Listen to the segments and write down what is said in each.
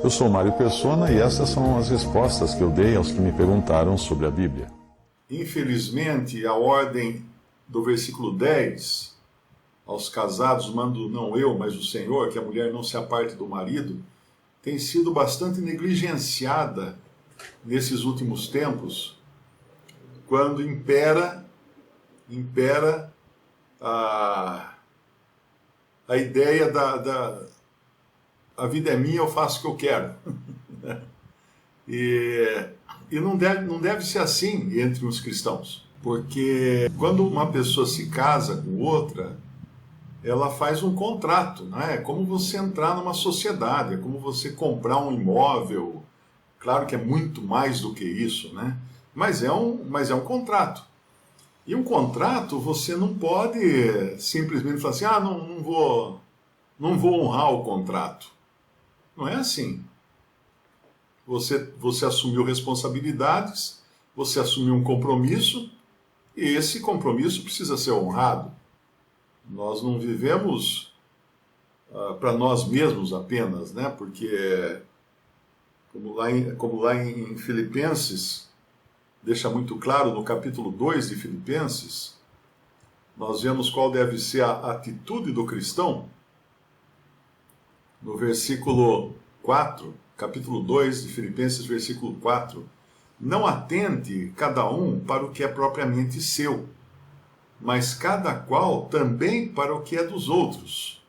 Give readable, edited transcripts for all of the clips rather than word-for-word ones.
Eu sou Mário Persona e essas são as respostas que eu dei aos que me perguntaram sobre a Bíblia. Infelizmente, a ordem do versículo 10, aos casados, mando não eu, mas o Senhor, que a mulher não se aparte do marido, tem sido bastante negligenciada nesses últimos tempos, quando impera a ideia a vida é minha, eu faço o que eu quero. E não deve ser assim entre os cristãos, porque quando uma pessoa se casa com outra, ela faz um contrato, né? É como você entrar numa sociedade, é como você comprar um imóvel. Claro que é muito mais do que isso, né? Mas é um contrato. E um contrato você não pode simplesmente falar assim, não vou honrar o contrato. Não é assim. Você assumiu responsabilidades, você assumiu um compromisso, e esse compromisso precisa ser honrado. Nós não vivemos para nós mesmos apenas, né? Porque, como lá em Filipenses, deixa muito claro no capítulo 2 de Filipenses, nós vemos qual deve ser a atitude do cristão. No versículo 4, capítulo 2 de Filipenses, versículo 4, não atente cada um para o que é propriamente seu, mas cada qual também para o que é dos outros.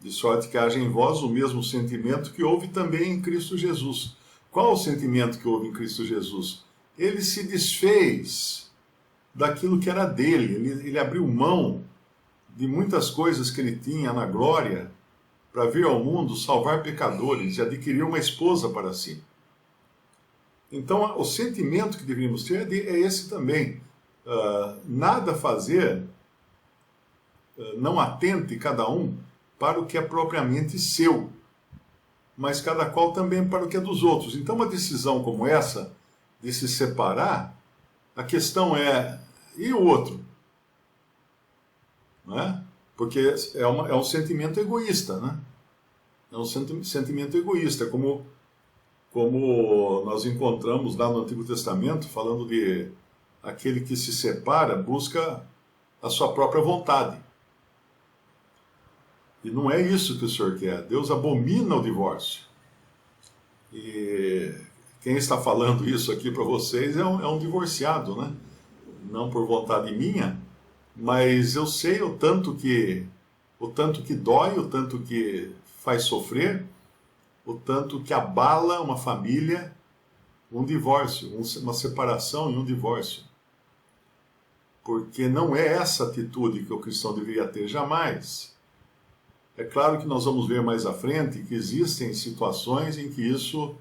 De sorte que haja em vós o mesmo sentimento que houve também em Cristo Jesus. Qual o sentimento que houve em Cristo Jesus? Ele se desfez daquilo que era dele, ele abriu mão de muitas coisas que ele tinha na glória para vir ao mundo salvar pecadores e adquirir uma esposa para si. Então, o sentimento que deveríamos ter é esse também. Nada fazer, não atente cada um para o que é propriamente seu, mas cada qual também para o que é dos outros. Então, uma decisão como essa, de se separar, a questão é, e o outro? Não é? Porque é um sentimento egoísta, né? É um sentimento egoísta, como nós encontramos lá no Antigo Testamento, falando de aquele que se separa, busca a sua própria vontade. E não é isso que o Senhor quer. Deus abomina o divórcio. E quem está falando isso aqui para vocês é um divorciado, né? Não por vontade minha, mas eu sei o tanto que dói, o tanto que faz sofrer, o tanto que abala uma família, um divórcio, uma separação e um divórcio. Porque não é essa atitude que o cristão deveria ter jamais. É claro que nós vamos ver mais à frente que existem situações em que isso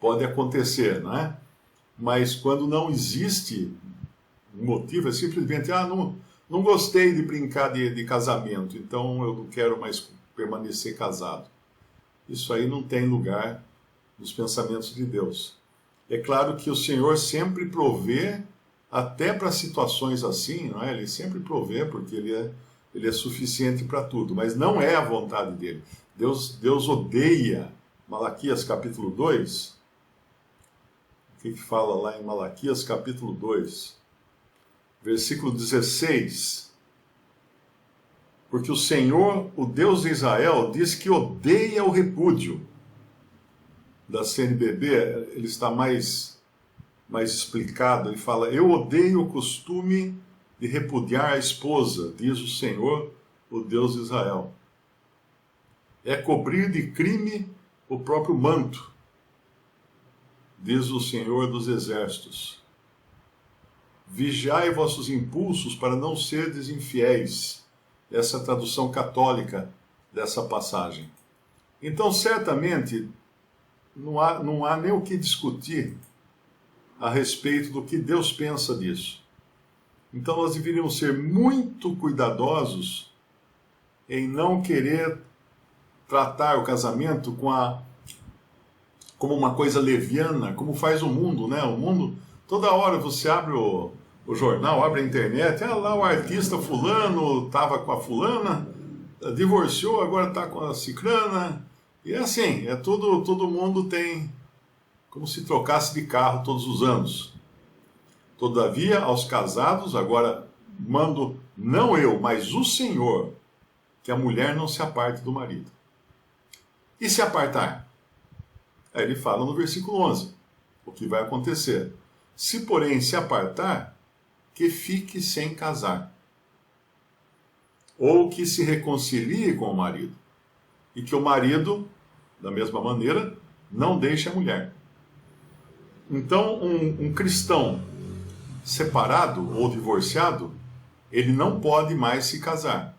pode acontecer, não é? Mas quando não existe um motivo, é simplesmente, não gostei de brincar de casamento, então eu não quero mais permanecer casado. Isso aí não tem lugar nos pensamentos de Deus. É claro que o Senhor sempre provê, até para situações assim, não é? Ele sempre provê, porque Ele é suficiente para tudo, mas não é a vontade dele. Deus odeia, Malaquias capítulo 2, o que fala lá em Malaquias capítulo 2, versículo 16, porque o Senhor, o Deus de Israel, diz que odeia o repúdio. Da CNBB, ele está mais explicado, ele fala, eu odeio o costume de repudiar a esposa, diz o Senhor, o Deus de Israel. É cobrir de crime o próprio manto, diz o Senhor dos Exércitos. Vigiai vossos impulsos para não serdes infiéis. Essa é a tradução católica dessa passagem. Então, certamente, não há nem o que discutir a respeito do que Deus pensa disso. Então, nós deveríamos ser muito cuidadosos em não querer tratar o casamento como uma coisa leviana, como faz o mundo, né? O mundo, toda hora você abre o jornal, abre a internet, lá o artista fulano estava com a fulana, divorciou, agora está com a cicrana. E é assim, todo mundo tem como se trocasse de carro todos os anos. Todavia, aos casados, agora mando, não eu, mas o Senhor, que a mulher não se aparte do marido. E se apartar? Aí ele fala no versículo 11, o que vai acontecer. Se, porém, se apartar, que fique sem casar, ou que se reconcilie com o marido, e que o marido, da mesma maneira, não deixe a mulher. Então, um cristão separado ou divorciado, ele não pode mais se casar,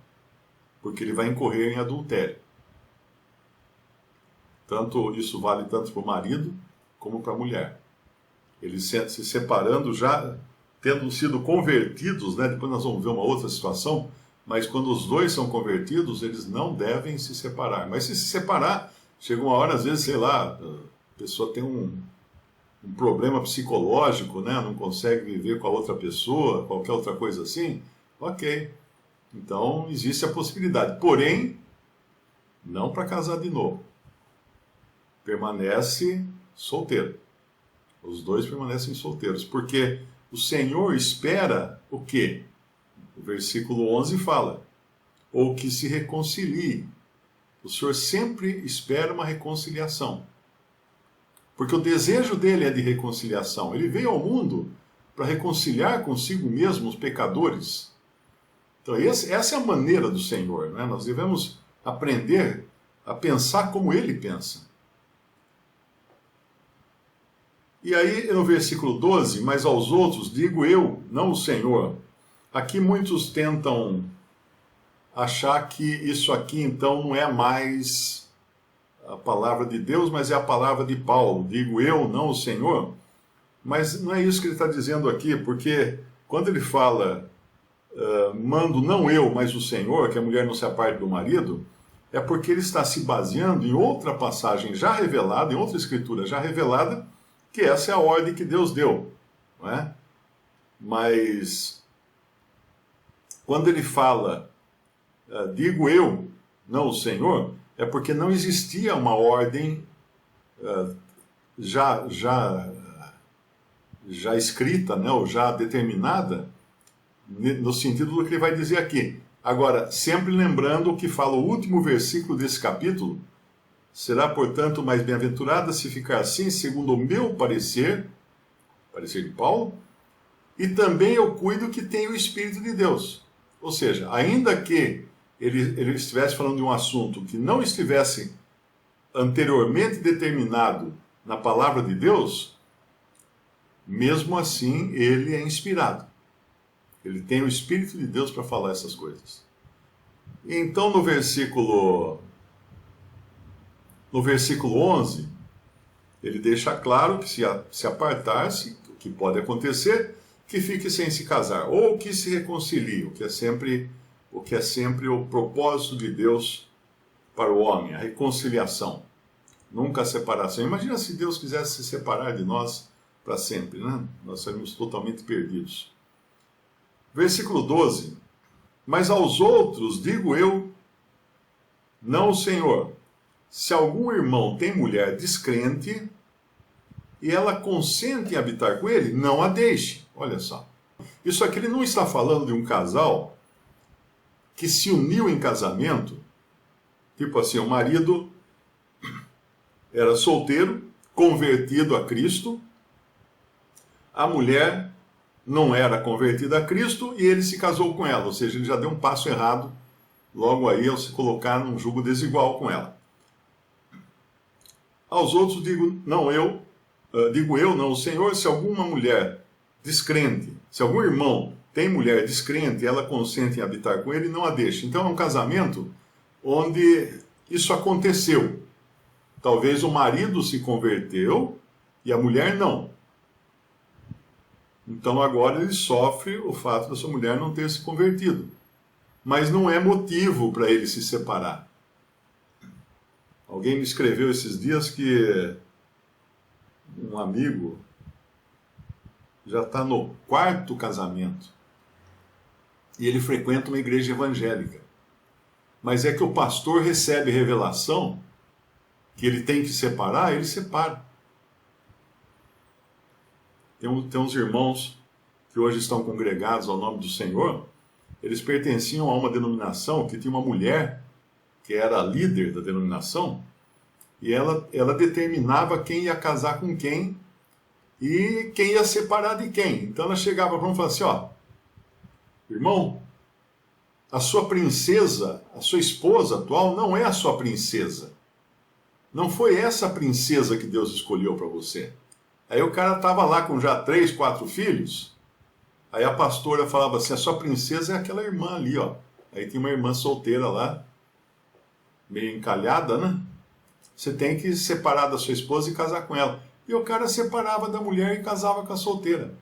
porque ele vai incorrer em adultério. Isso vale tanto para o marido como para a mulher. Eles se separando já, tendo sido convertidos, né? Depois nós vamos ver uma outra situação, mas quando os dois são convertidos, eles não devem se separar. Mas se separar, chega uma hora, às vezes, sei lá, a pessoa tem um problema psicológico, né? Não consegue viver com a outra pessoa, qualquer outra coisa assim, ok. Então, existe a possibilidade. Porém, não para casar de novo. Permanece solteiro. Os dois permanecem solteiros. Porque o Senhor espera o quê? O versículo 11 fala, ou que se reconcilie. O Senhor sempre espera uma reconciliação. Porque o desejo dele é de reconciliação. Ele veio ao mundo para reconciliar consigo mesmo os pecadores. Então, essa é a maneira do Senhor, né? Nós devemos aprender a pensar como ele pensa. E aí, no versículo 12, mas aos outros digo eu, não o Senhor. Aqui muitos tentam achar que isso aqui, então, não é mais a palavra de Deus, mas é a palavra de Paulo. Digo eu, não o Senhor. Mas não é isso que ele está dizendo aqui, porque quando ele fala, mando não eu, mas o Senhor, que a mulher não se aparte do marido, é porque ele está se baseando em outra passagem já revelada, em outra escritura já revelada, que essa é a ordem que Deus deu, não é? Mas quando ele fala, digo eu, não o Senhor, é porque não existia uma ordem já escrita, né, ou já determinada, no sentido do que ele vai dizer aqui. Agora, sempre lembrando o que fala o último versículo desse capítulo, será, portanto, mais bem-aventurada se ficar assim, segundo o meu parecer, parecer de Paulo, e também eu cuido que tem o Espírito de Deus. Ou seja, ainda que ele estivesse falando de um assunto que não estivesse anteriormente determinado na palavra de Deus, mesmo assim ele é inspirado. Ele tem o Espírito de Deus para falar essas coisas. Então, no versículo 11, ele deixa claro que se apartar-se, o que pode acontecer, que fique sem se casar, ou que se reconcilie, o que é sempre o propósito de Deus para o homem, a reconciliação, nunca a separação. Imagina se Deus quisesse se separar de nós para sempre, né? Nós seríamos totalmente perdidos. Versículo 12, mas aos outros digo eu, não o Senhor, se algum irmão tem mulher descrente e ela consente em habitar com ele, não a deixe. Olha só. Isso aqui ele não está falando de um casal que se uniu em casamento, tipo assim, o marido era solteiro, convertido a Cristo, a mulher não era convertida a Cristo e ele se casou com ela, ou seja, ele já deu um passo errado logo aí ao se colocar num jugo desigual com ela. Aos outros digo eu, não o Senhor, se alguma mulher descrente, se algum irmão tem mulher descrente e ela consente em habitar com ele, não a deixe. Então é um casamento onde isso aconteceu. Talvez o marido se converteu e a mulher não. Então agora ele sofre o fato da sua mulher não ter se convertido. Mas não é motivo para ele se separar. Alguém me escreveu esses dias que um amigo já está no 4º casamento e ele frequenta uma igreja evangélica. Mas é que o pastor recebe revelação que ele tem que separar, ele separa. Tem uns irmãos que hoje estão congregados ao nome do Senhor, eles pertenciam a uma denominação que tinha uma mulher que era a líder da denominação, e ela determinava quem ia casar com quem e quem ia separar de quem. Então ela chegava para um e falava assim, ó, irmão, a sua princesa, a sua esposa atual não é a sua princesa. Não foi essa princesa que Deus escolheu para você. Aí o cara estava lá com já 3, 4 filhos. Aí a pastora falava assim, a sua princesa é aquela irmã ali, ó. Aí tem uma irmã solteira lá, meio encalhada, né? Você tem que separar da sua esposa e casar com ela. E o cara separava da mulher e casava com a solteira.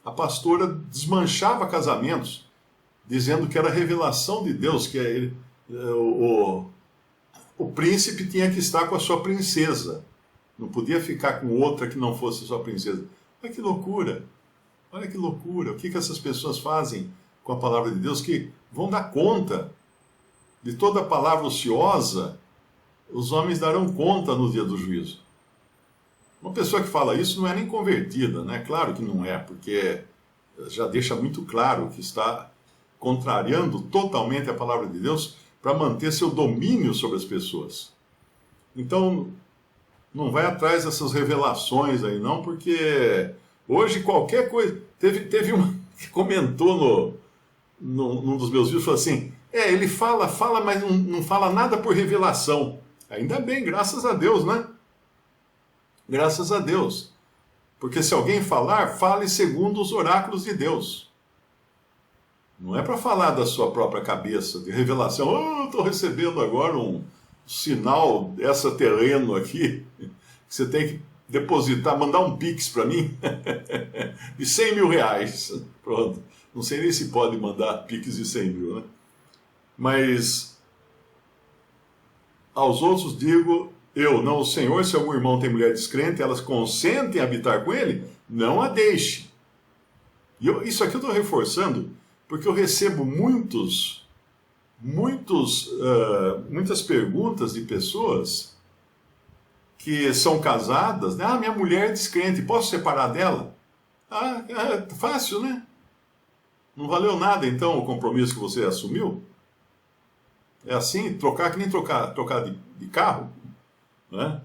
A pastora desmanchava casamentos, dizendo que era revelação de Deus, que o príncipe tinha que estar com a sua princesa. Não podia ficar com outra que não fosse sua princesa. Olha que loucura! Olha que loucura! O que essas pessoas fazem com a palavra de Deus? Que vão dar conta de toda a palavra ociosa, os homens darão conta no dia do juízo. Uma pessoa que fala isso não é nem convertida, né? Claro que não é, porque já deixa muito claro que está contrariando totalmente a palavra de Deus para manter seu domínio sobre as pessoas. Então, não vai atrás dessas revelações aí não, porque hoje qualquer coisa... Teve um que comentou num dos meus vídeos, falou assim, ele fala, mas não fala nada por revelação. Ainda bem, graças a Deus, né? Graças a Deus. Porque se alguém falar, fale segundo os oráculos de Deus. Não é para falar da sua própria cabeça, de revelação. Estou recebendo agora um sinal extraterreno aqui, que você tem que depositar, mandar um Pix para mim, de 100 mil reais. Pronto. Não sei nem se pode mandar Pix de 100 mil, né? Mas aos outros digo, não, o Senhor, se algum irmão tem mulher descrente, elas consentem habitar com ele, não a deixe. E isso aqui eu estou reforçando, porque eu recebo muitas perguntas de pessoas que são casadas, né? Minha mulher é descrente, posso separar dela? Fácil, né? Não valeu nada, então, o compromisso que você assumiu? É assim, trocar que nem trocar de carro, né?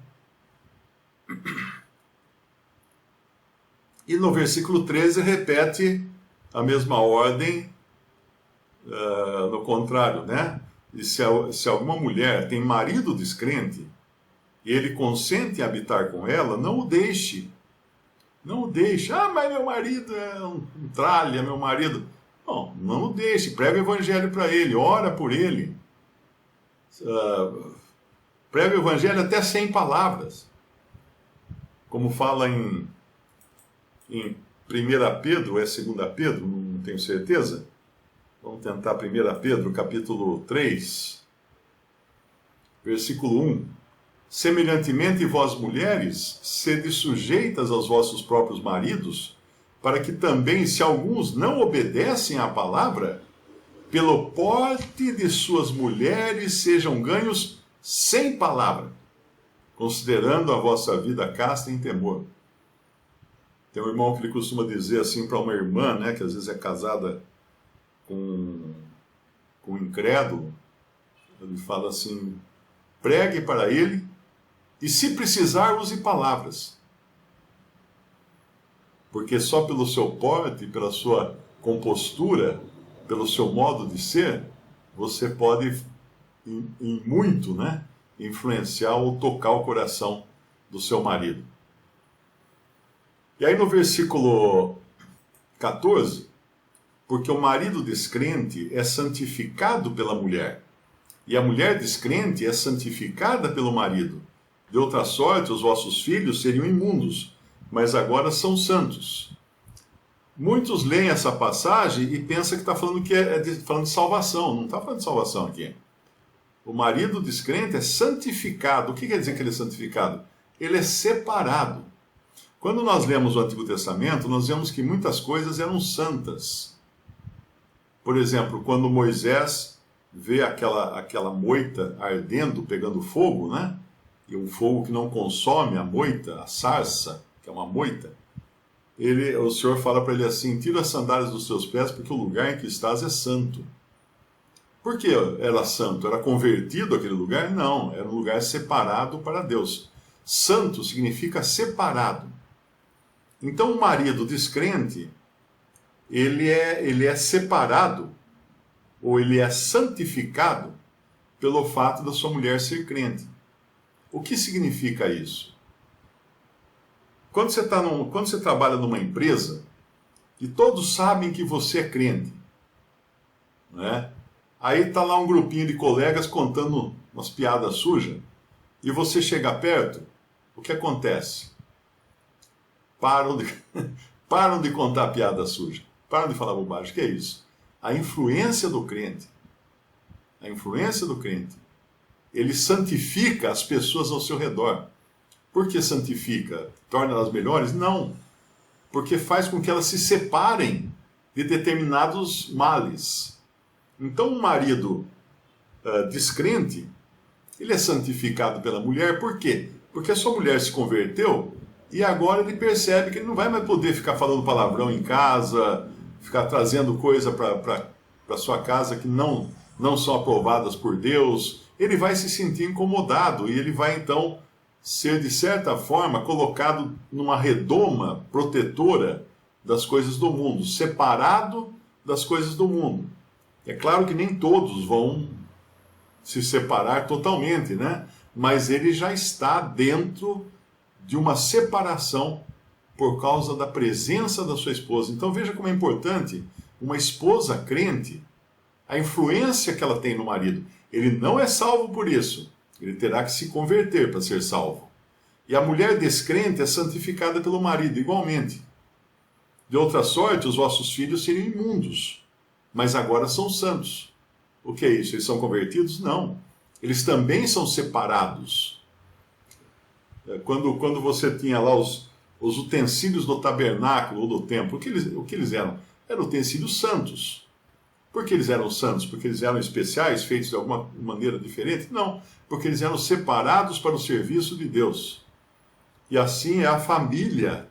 E no versículo 13 repete a mesma ordem, no contrário, né? E se alguma mulher tem marido descrente e ele consente em habitar com ela, não o deixe. Não o deixe. Mas meu marido é um tralha, meu marido... Não o deixe. Prega o evangelho para ele, ora por ele. Prega o evangelho até sem palavras. Como fala em 1 Pedro, ou é 2 Pedro, não tenho certeza. Vamos tentar 1 Pedro, capítulo 3, versículo 1. Semelhantemente, vós mulheres, sede sujeitas aos vossos próprios maridos, para que também, se alguns não obedecem à palavra, pelo porte de suas mulheres sejam ganhos sem palavra, considerando a vossa vida casta em temor. Tem um irmão que ele costuma dizer assim para uma irmã, né, que às vezes é casada com um incrédulo, ele fala assim, pregue para ele e, se precisar, use palavras. Porque só pelo seu porte, pela sua compostura, pelo seu modo de ser, você pode, em muito, né, influenciar ou tocar o coração do seu marido. E aí no versículo 14, porque o marido descrente é santificado pela mulher, e a mulher descrente é santificada pelo marido. De outra sorte, os vossos filhos seriam imundos, mas agora são santos. Muitos leem essa passagem e pensam que está falando falando de salvação. Não está falando de salvação aqui. O marido descrente é santificado. O que quer dizer que ele é santificado? Ele é separado. Quando nós lemos o Antigo Testamento, nós vemos que muitas coisas eram santas. Por exemplo, quando Moisés vê aquela moita ardendo, pegando fogo, né? E um fogo que não consome a moita, a sarça, que é uma moita, o Senhor fala para ele assim: tira as sandálias dos seus pés, porque o lugar em que estás é santo. Por que era santo? Era convertido aquele lugar? Não, era um lugar separado para Deus. Santo significa separado. Então o marido descrente, ele é separado, ou ele é santificado, pelo fato da sua mulher ser crente. O que significa isso? Quando você trabalha numa empresa, e todos sabem que você é crente, né? Aí está lá um grupinho de colegas contando umas piadas sujas, e você chega perto, o que acontece? Param de contar piada suja, param de falar bobagem. O que é isso? A influência do crente, ele santifica as pessoas ao seu redor. Por que santifica? Torna elas melhores? Não. Porque faz com que elas se separem de determinados males. Então, um marido descrente, ele é santificado pela mulher. Por quê? Porque a sua mulher se converteu e agora ele percebe que ele não vai mais poder ficar falando palavrão em casa, ficar trazendo coisa para sua casa que não são aprovadas por Deus. Ele vai se sentir incomodado e ele vai, então, ser, de certa forma, colocado numa redoma protetora das coisas do mundo, separado das coisas do mundo. É claro que nem todos vão se separar totalmente, né? Mas ele já está dentro de uma separação por causa da presença da sua esposa. Então veja como é importante uma esposa crente, a influência que ela tem no marido. Ele não é salvo por isso. Ele terá que se converter para ser salvo. E a mulher descrente é santificada pelo marido, igualmente. De outra sorte, os vossos filhos seriam imundos, mas agora são santos. O que é isso? Eles são convertidos? Não. Eles também são separados. Quando você tinha lá os utensílios do tabernáculo ou do templo, o que eles eram? Eram utensílios santos. Por que eles eram santos? Porque eles eram especiais, feitos de alguma maneira diferente? Não, porque eles eram separados para o serviço de Deus. E assim é a família,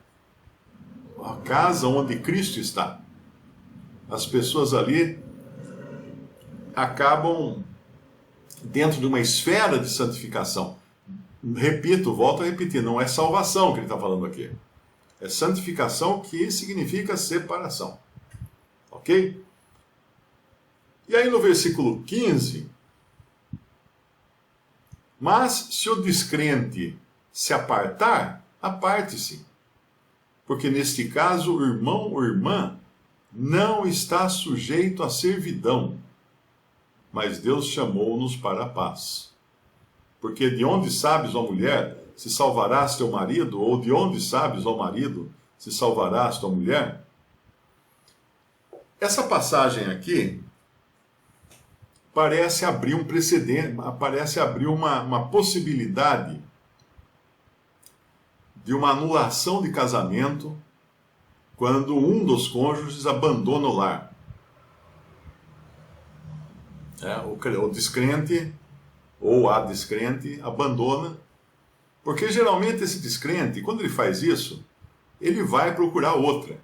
a casa onde Cristo está. As pessoas ali acabam dentro de uma esfera de santificação. Repito, volto a repetir, não é salvação que ele está falando aqui. É santificação, que significa separação. Ok? E aí no versículo 15, mas se o descrente se apartar, aparte-se, porque neste caso o irmão ou irmã não está sujeito à servidão, mas Deus chamou-nos para a paz. Porque de onde sabes, ó mulher, se salvarás teu marido, ou de onde sabes, ó marido, se salvarás tua mulher? Essa passagem aqui parece abrir um precedente, parece abrir uma possibilidade de uma anulação de casamento quando um dos cônjuges abandona o lar. O descrente ou a descrente abandona, porque geralmente esse descrente, quando ele faz isso, ele vai procurar outra,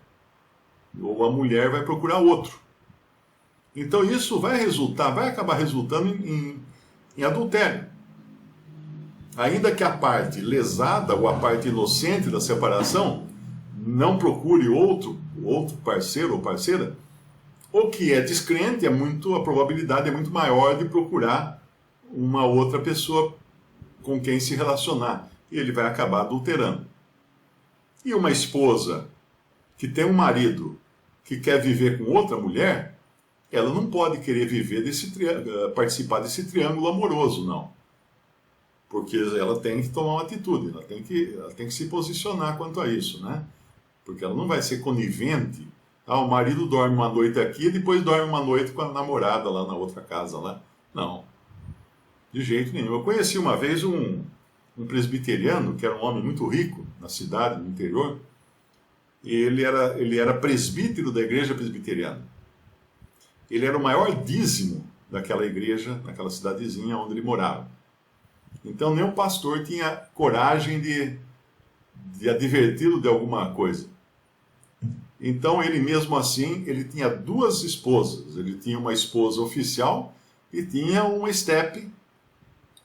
ou a mulher vai procurar outro. Então isso vai acabar resultando em adultério. Ainda que a parte lesada ou a parte inocente da separação não procure outro parceiro ou parceira, o que é descrente, a probabilidade é muito maior de procurar uma outra pessoa com quem se relacionar. E ele vai acabar adulterando. E uma esposa que tem um marido que quer viver com outra mulher, ela não pode querer viver participar desse triângulo amoroso, não. Porque ela tem que tomar uma atitude, ela tem que se posicionar quanto a isso, né? Porque ela não vai ser conivente. O marido dorme uma noite aqui e depois dorme uma noite com a namorada lá na outra casa, lá. Não. De jeito nenhum. Eu conheci uma vez um presbiteriano, que era um homem muito rico, na cidade, no interior. E ele era presbítero da igreja presbiteriana. Ele era o maior dízimo daquela igreja, naquela cidadezinha onde ele morava. Então nem o pastor tinha coragem de adverti-lo de alguma coisa. Então ele mesmo assim, ele tinha duas esposas. Ele tinha uma esposa oficial e tinha uma estepe.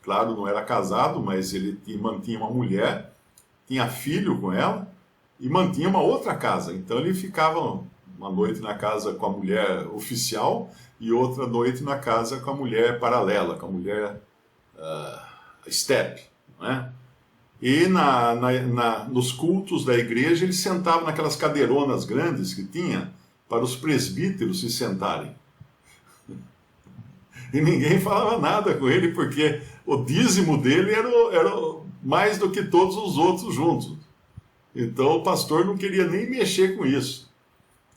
Claro, não era casado, mas ele mantinha uma mulher, tinha filho com ela e mantinha uma outra casa. Então ele ficava uma noite na casa com a mulher oficial e outra noite na casa com a mulher paralela, com a mulher estepe, né? E nos cultos da igreja ele sentava naquelas cadeironas grandes que tinha para os presbíteros se sentarem. E ninguém falava nada com ele, porque o dízimo dele era mais do que todos os outros juntos. Então o pastor não queria nem mexer com isso.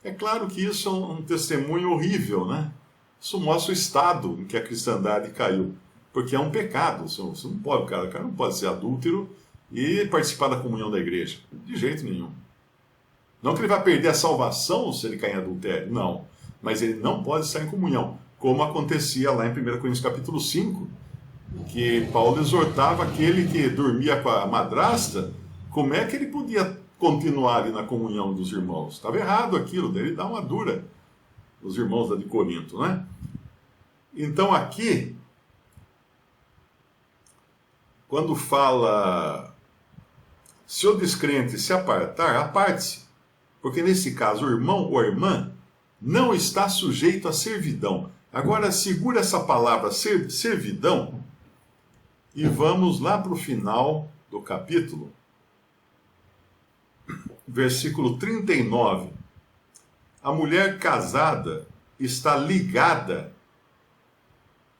É claro que isso é um testemunho horrível, né? Isso mostra o estado em que a cristandade caiu. Porque é um pecado. Você não pode, o cara não pode ser adúltero e participar da comunhão da igreja. De jeito nenhum. Não que ele vai perder a salvação se ele cair em adultério, não. Mas ele não pode estar em comunhão. Como acontecia lá em 1 Coríntios capítulo 5, que Paulo exortava aquele que dormia com a madrasta, como é que ele podia continuar ali na comunhão dos irmãos? Estava errado aquilo, daí ele dá uma dura os irmãos da de Corinto, né? Então aqui, quando fala, se o descrente se apartar, aparte-se, porque nesse caso o irmão ou a irmã não está sujeito à servidão. Agora segura essa palavra servidão e vamos lá para o final do capítulo, versículo 39. A mulher casada está ligada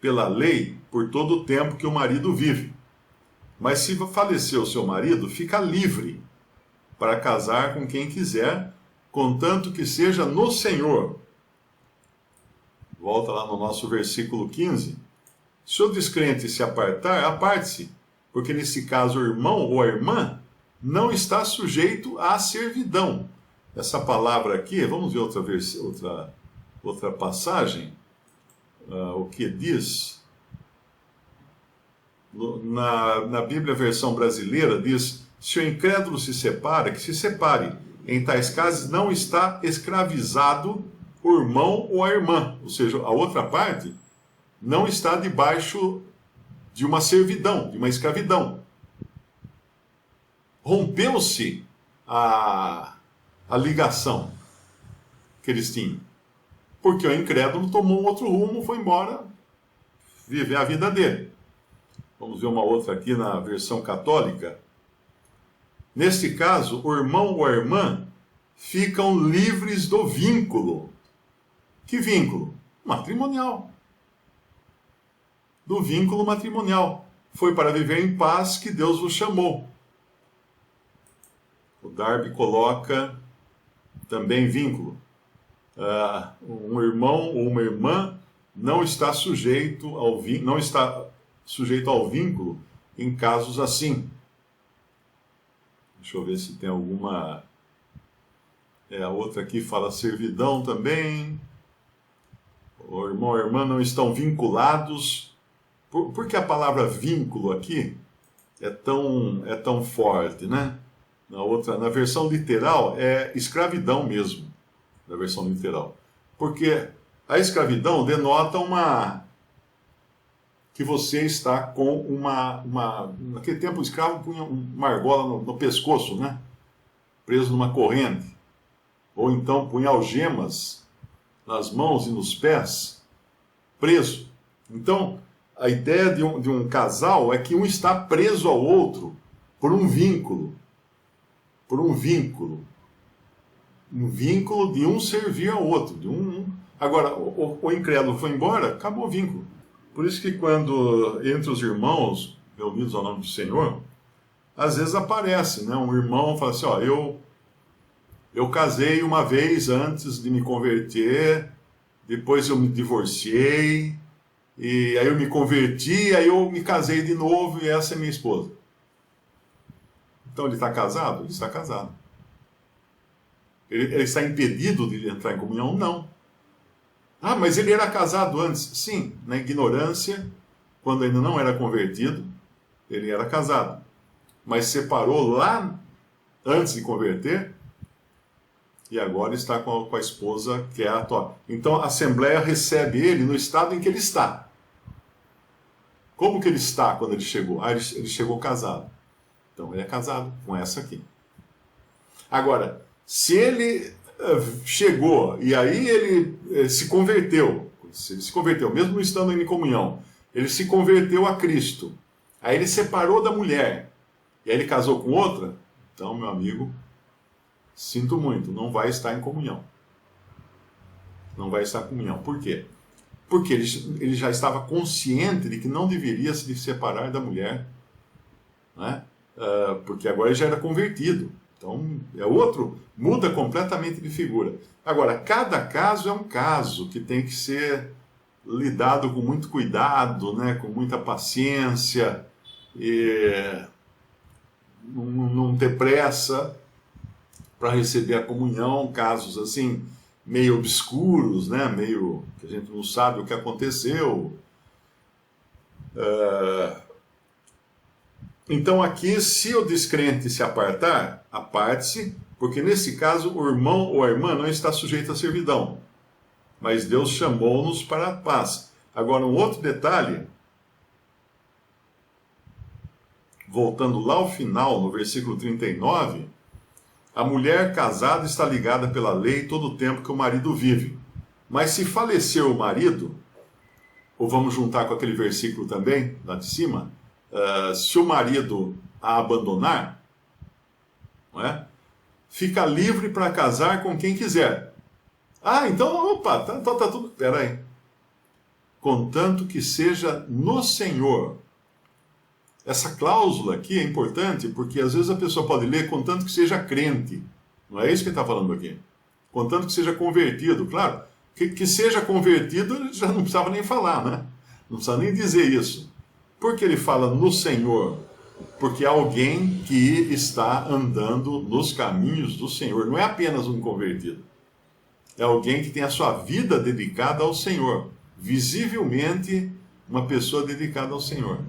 pela lei por todo o tempo que o marido vive. Mas se falecer o seu marido, fica livre para casar com quem quiser, contanto que seja no Senhor. Volta lá no nosso versículo 15. Se o descrente se apartar, aparte-se, porque nesse caso o irmão ou a irmã não está sujeito à servidão. Essa palavra aqui, vamos ver outra passagem, o que diz. Na Bíblia versão brasileira diz, se o incrédulo se separa, que se separe. Em tais casos não está escravizado o irmão ou a irmã, ou seja, a outra parte não está debaixo de uma servidão, de uma escravidão. Rompeu-se a ligação que eles tinham, porque o incrédulo tomou um outro rumo, foi embora viver a vida dele. Vamos ver uma outra aqui na versão católica. Neste caso, o irmão ou a irmã ficam livres do vínculo. Que vínculo? Matrimonial. Do vínculo matrimonial. Foi para viver em paz que Deus vos chamou. O Darby coloca também vínculo. Um irmão ou uma irmã não está sujeito ao vínculo em casos assim. Deixa eu ver se tem alguma. A outra aqui fala servidão também. O irmão ou a irmã não estão vinculados. Por que a palavra vínculo aqui é tão forte, né? Na versão literal é escravidão mesmo, na versão literal. Porque a escravidão denota que você está com naquele tempo o escravo punha uma argola no pescoço, né? Preso numa corrente. Ou então punha algemas nas mãos e nos pés, preso. Então, a ideia de um casal é que um está preso ao outro por um vínculo. Por um vínculo. Um vínculo de um servir ao outro. Agora, o incrédulo foi embora, acabou o vínculo. Por isso que quando, entre os irmãos, reunidos ao nome do Senhor, às vezes aparece, né? Um irmão fala assim, eu casei uma vez antes de me converter, depois eu me divorciei, e aí eu me converti, aí eu me casei de novo e essa é minha esposa. Então ele está casado? Ele está casado. Ele está impedido de entrar em comunhão? Não. Ah, mas ele era casado antes. Sim, na ignorância, quando ainda não era convertido, ele era casado. Mas separou lá antes de converter e agora está com a esposa que é a atual. Então a Assembleia recebe ele no estado em que ele está. Como que ele está quando ele chegou? Ah, ele chegou casado. Então ele é casado com essa aqui. Agora, se ele chegou e aí ele se converteu, mesmo não estando em comunhão, ele se converteu a Cristo, aí ele separou da mulher, e aí ele casou com outra, então, meu amigo, sinto muito, não vai estar em comunhão. Não vai estar em comunhão. Por quê? Porque ele já estava consciente de que não deveria se separar da mulher, né? Porque agora ele já era convertido. Então, é outro, muda completamente de figura. Agora, cada caso é um caso que tem que ser lidado com muito cuidado, né, com muita paciência, e não ter pressa para receber a comunhão, casos assim, meio obscuros, né, meio que a gente não sabe o que aconteceu. Então aqui, se o descrente se apartar, aparte-se, porque nesse caso o irmão ou a irmã não está sujeito à servidão, mas Deus chamou-nos para a paz. Agora, um outro detalhe, voltando lá ao final, no versículo 39, a mulher casada está ligada pela lei todo o tempo que o marido vive. Mas se falecer o marido, ou vamos juntar com aquele versículo também, lá de cima, se o marido a abandonar, não é? Fica livre para casar com quem quiser. Ah, então, opa, tá tudo. Espera aí. Contanto que seja no Senhor. Essa cláusula aqui é importante porque às vezes a pessoa pode ler contanto que seja crente. Não é isso que ele está falando aqui. Contanto que seja convertido. Claro, que seja convertido ele já não precisava nem falar, né? Não precisa nem dizer isso. Por que ele fala no Senhor? Porque é alguém que está andando nos caminhos do Senhor. Não é apenas um convertido. É alguém que tem a sua vida dedicada ao Senhor. Visivelmente, uma pessoa dedicada ao Senhor.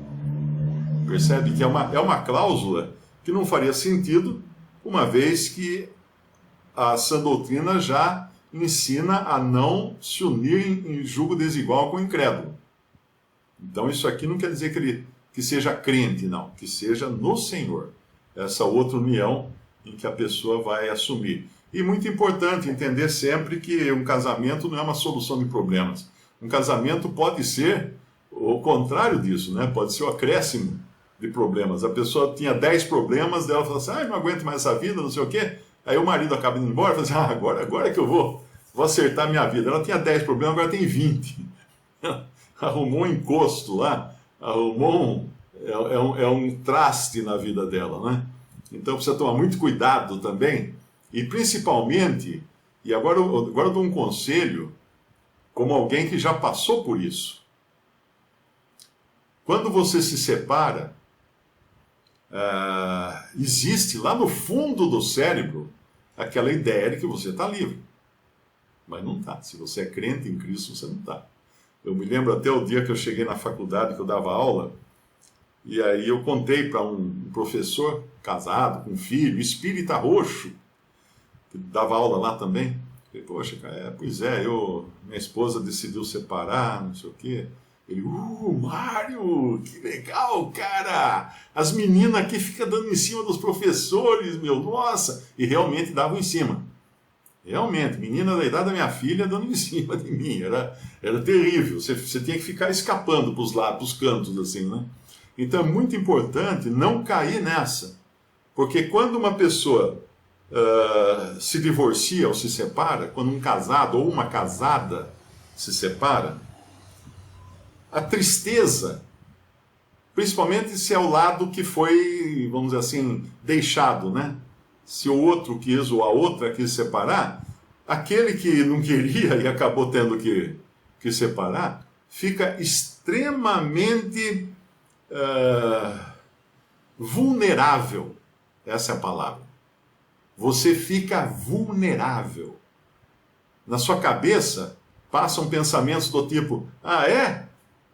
Percebe que é uma cláusula que não faria sentido, uma vez que a sã doutrina já ensina a não se unir em julgo desigual com o incrédulo. Então isso aqui não quer dizer que seja crente, não. Que seja no Senhor. Essa outra união em que a pessoa vai assumir. E muito importante entender sempre que um casamento não é uma solução de problemas. Um casamento pode ser o contrário disso, né? Pode ser o acréscimo de problemas. A pessoa tinha 10 problemas, dela fala assim, não aguento mais essa vida, não sei o quê. Aí o marido acaba indo embora e fala assim, agora que eu vou acertar minha vida. Ela tinha 10 problemas, agora tem 20. Arrumou um encosto lá, arrumou um traste na vida dela, né? Então precisa tomar muito cuidado também, e principalmente, e agora eu dou um conselho, como alguém que já passou por isso. Quando você se separa, existe lá no fundo do cérebro aquela ideia de que você está livre. Mas não está. Se você é crente em Cristo, você não está. Eu me lembro até o dia que eu cheguei na faculdade, que eu dava aula, e aí eu contei para um professor casado, com filho, espírita roxo, que dava aula lá também. Falei, poxa, cara, pois é, minha esposa decidiu separar, não sei o quê. Ele, Mário, que legal, cara! As meninas aqui ficam dando em cima dos professores, meu, nossa! E realmente davam em cima. Realmente, menina da idade da minha filha dando em cima de mim. Era terrível. Você tinha que ficar escapando para os lados, para os cantos, assim, né? Então é muito importante não cair nessa. Porque quando uma pessoa se divorcia ou se separa, quando um casado ou uma casada se separa, a tristeza, principalmente se é o lado que foi, vamos dizer assim, deixado, né? Se o outro quis ou a outra quis separar, aquele que não queria e acabou tendo que separar, fica extremamente vulnerável. Essa é a palavra. Você fica vulnerável. Na sua cabeça, passam pensamentos do tipo, ah, é?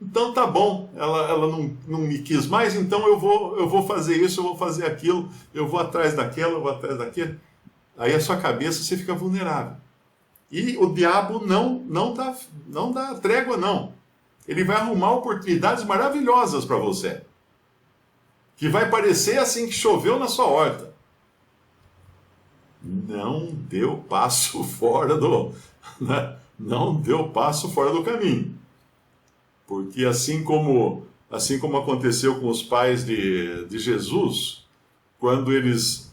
Então tá bom, ela não me quis mais, então eu vou fazer isso, eu vou fazer aquilo, eu vou atrás daquela, eu vou atrás daquilo. Aí a sua cabeça, você fica vulnerável. E o diabo não dá trégua, não. Ele vai arrumar oportunidades maravilhosas para você. Que vai parecer assim que choveu na sua horta. Não deu passo fora não deu passo fora do caminho. Porque assim como aconteceu com os pais de Jesus, quando eles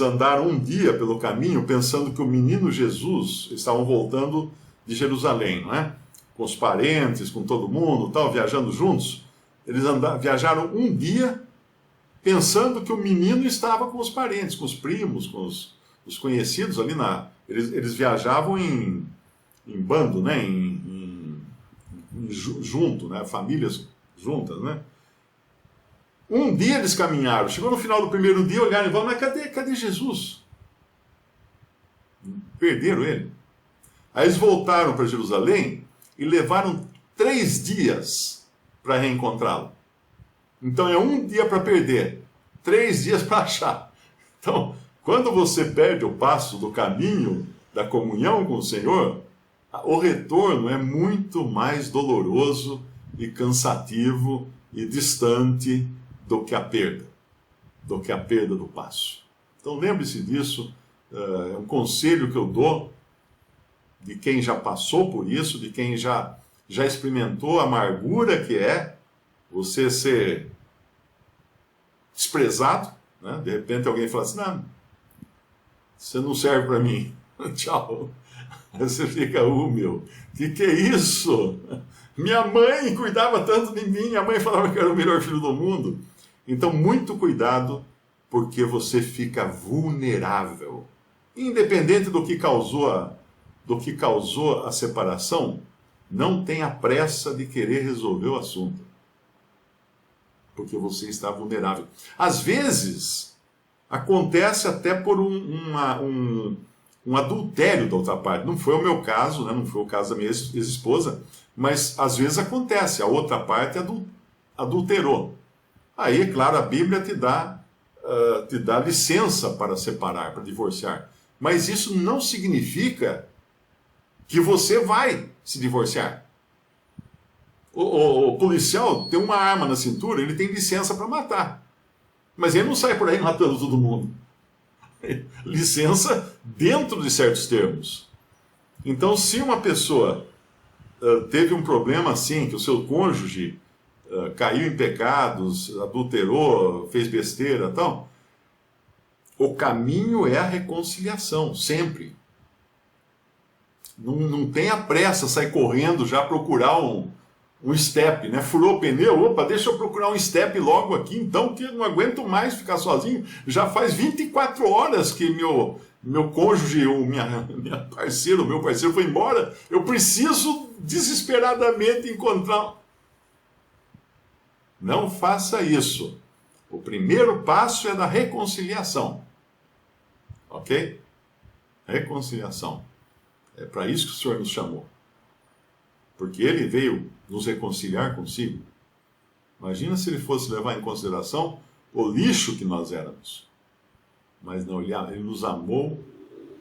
andaram um dia pelo caminho pensando que o menino Jesus, estavam voltando de Jerusalém, não é? Com os parentes, com todo mundo, tal, viajando juntos. Eles viajaram um dia pensando que o menino estava com os parentes, com os primos, com os conhecidos ali Eles viajavam em bando, né? Junto, né? Famílias juntas, né? Um dia eles caminharam, chegou no final do primeiro dia, olharam e falaram, mas cadê Jesus? Perderam ele. Aí eles voltaram para Jerusalém e levaram 3 dias para reencontrá-lo. Então é um dia para perder, 3 dias para achar. Então, quando você perde o passo do caminho da comunhão com o Senhor, o retorno é muito mais doloroso e cansativo e distante do que a perda do passo. Então lembre-se disso, é um conselho que eu dou de quem já passou por isso, de quem já experimentou a amargura que é você ser desprezado, né? De repente alguém fala assim, não, você não serve para mim, tchau. Aí você fica, meu, que é isso? Minha mãe cuidava tanto de mim, minha mãe falava que eu era o melhor filho do mundo. Então, muito cuidado, porque você fica vulnerável. Independente do que causou a separação, não tenha pressa de querer resolver o assunto. Porque você está vulnerável. Às vezes, acontece até por um adultério da outra parte. Não foi o meu caso, né? Não foi o caso da minha ex-esposa, mas às vezes acontece, a outra parte adulterou. Aí, é claro, a Bíblia te dá licença para separar, para divorciar. Mas isso não significa que você vai se divorciar. O policial tem uma arma na cintura, ele tem licença para matar. Mas ele não sai por aí matando todo mundo. Licença dentro de certos termos. Então, se uma pessoa teve um problema assim, que o seu cônjuge caiu em pecados, adulterou, fez besteira e tal, o caminho é a reconciliação, sempre. Não tenha pressa, sai correndo já procurar um step, né? Furou o pneu, opa, deixa eu procurar um step logo aqui, então, que eu não aguento mais ficar sozinho. Já faz 24 horas que meu cônjuge, o meu parceiro foi embora, eu preciso desesperadamente encontrar. Não faça isso. O primeiro passo é da reconciliação. Ok? Reconciliação. É para isso que o Senhor nos chamou. Porque Ele veio nos reconciliar consigo. Imagina se Ele fosse levar em consideração o lixo que nós éramos. Mas não, Ele nos amou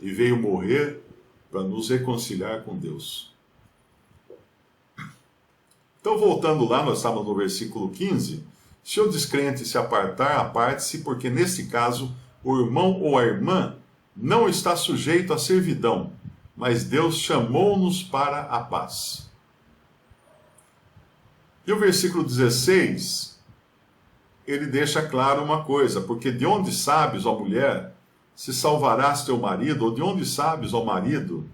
e veio morrer para nos reconciliar com Deus. Então, voltando lá, nós estávamos no versículo 15. Se o descrente se apartar, aparte-se, porque nesse caso o irmão ou a irmã não está sujeito à servidão, mas Deus chamou-nos para a paz. E o versículo 16, ele deixa claro uma coisa, porque de onde sabes, ó mulher, se salvarás teu marido, ou de onde sabes, ó marido,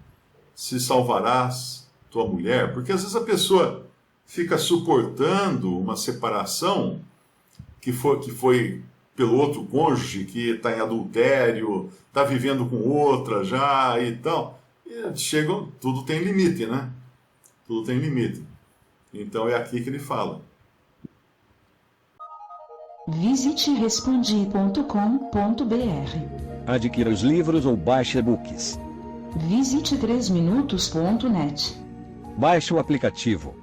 se salvarás tua mulher? Porque às vezes a pessoa fica suportando uma separação que foi pelo outro cônjuge, que está em adultério, está vivendo com outra já e tal. E tudo tem limite, né? Tudo tem limite. Então é aqui que ele fala. Visite respondi.com.br. Adquira os livros ou baixe e-books. Visite 3minutos.net. Baixe o aplicativo